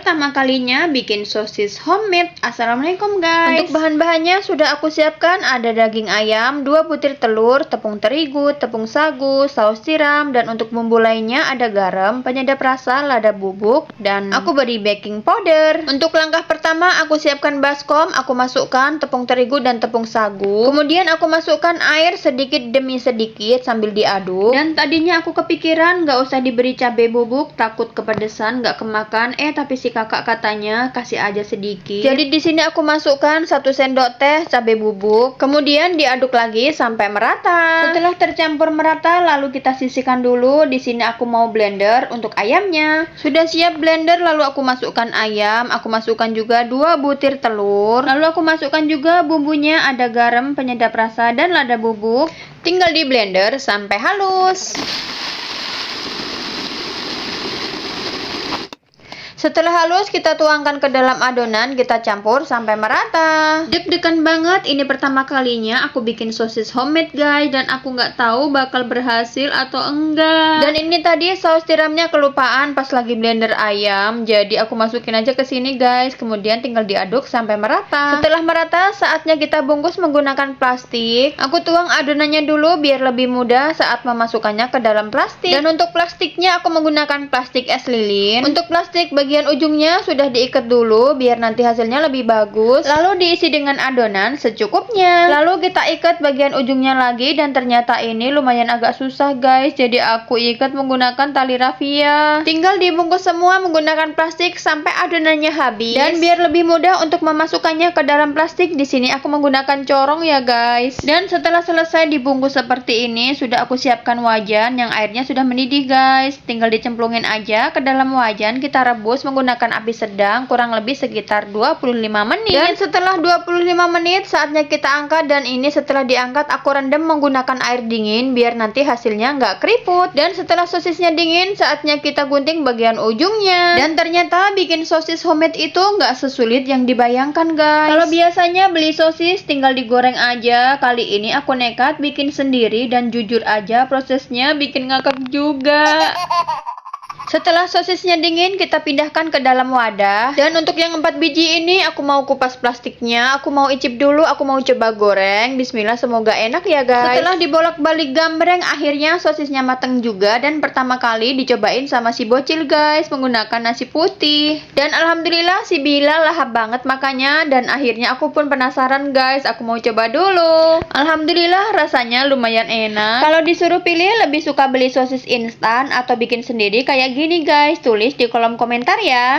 pertama kalinya bikin sosis homemade. Assalamualaikum guys. Untuk bahan-bahannya sudah aku siapkan, ada daging ayam, 2 butir telur, tepung terigu, tepung sagu, saus tiram, dan untuk bumbu lainnya ada garam, penyedap rasa, lada bubuk, dan aku beri baking powder. Untuk langkah pertama aku siapkan baskom, aku masukkan tepung terigu dan tepung sagu. Kemudian aku masukkan air sedikit demi sedikit sambil diaduk. Dan tadinya aku kepikiran nggak usah diberi cabai bubuk, takut kepedesan, nggak kemakan. Tapi si kakak katanya kasih aja sedikit. Jadi di sini aku masukkan 1 sendok teh cabai bubuk. Kemudian diaduk lagi sampai merata. Setelah tercampur merata, lalu kita sisihkan dulu. Di sini aku mau blender untuk ayamnya. Sudah siap blender, lalu aku masukkan ayam. Aku masukkan juga 2 butir telur. Lalu aku masukkan juga bumbunya, ada garam, penyedap rasa, dan lada bubuk. Tinggal di blender sampai halus. Setelah halus, kita tuangkan ke dalam adonan, kita campur sampai merata. Deg-degan banget, ini pertama kalinya aku bikin sosis homemade guys, dan aku nggak tahu bakal berhasil atau enggak. Dan ini tadi saus tiramnya kelupaan pas lagi blender ayam, jadi aku masukin aja ke sini guys, kemudian tinggal diaduk sampai merata. Setelah merata, saatnya kita bungkus menggunakan plastik. Aku tuang adonannya dulu biar lebih mudah saat memasukkannya ke dalam plastik. Dan untuk plastiknya aku menggunakan plastik es lilin. Untuk plastik bagian ujungnya sudah diikat dulu biar nanti hasilnya lebih bagus. Lalu diisi dengan adonan secukupnya. Lalu kita ikat bagian ujungnya lagi, dan ternyata ini lumayan agak susah guys. Jadi aku ikat menggunakan tali rafia. Tinggal dibungkus semua menggunakan plastik sampai adonannya habis. Dan biar lebih mudah untuk memasukkannya ke dalam plastik, di sini aku menggunakan corong ya guys. Dan setelah selesai dibungkus seperti ini, sudah aku siapkan wajan yang airnya sudah mendidih guys. Tinggal dicemplungin aja ke dalam wajan, kita rebus menggunakan api sedang kurang lebih sekitar 25 menit. Dan setelah 25 menit saatnya kita angkat, dan ini setelah diangkat aku rendam menggunakan air dingin biar nanti hasilnya nggak keriput. Dan setelah sosisnya dingin, saatnya kita gunting bagian ujungnya. Dan ternyata bikin sosis homemade itu nggak sesulit yang dibayangkan guys. Kalau biasanya beli sosis tinggal digoreng aja, kali ini aku nekat bikin sendiri, dan jujur aja prosesnya bikin ngakak juga. Setelah sosisnya dingin, kita pindahkan ke dalam wadah. Dan untuk yang 4 biji ini aku mau kupas plastiknya. Aku mau icip dulu, aku mau coba goreng. Bismillah, semoga enak ya guys. Setelah dibolak-balik gambreng, akhirnya sosisnya mateng juga. Dan pertama kali dicobain sama si bocil guys, menggunakan nasi putih. Dan alhamdulillah si Bilal lahap banget makannya. Dan akhirnya aku pun penasaran guys, aku mau coba dulu. Alhamdulillah rasanya lumayan enak. Kalau disuruh pilih, lebih suka beli sosis instan atau bikin sendiri kayak gini guys, tulis di kolom komentar ya.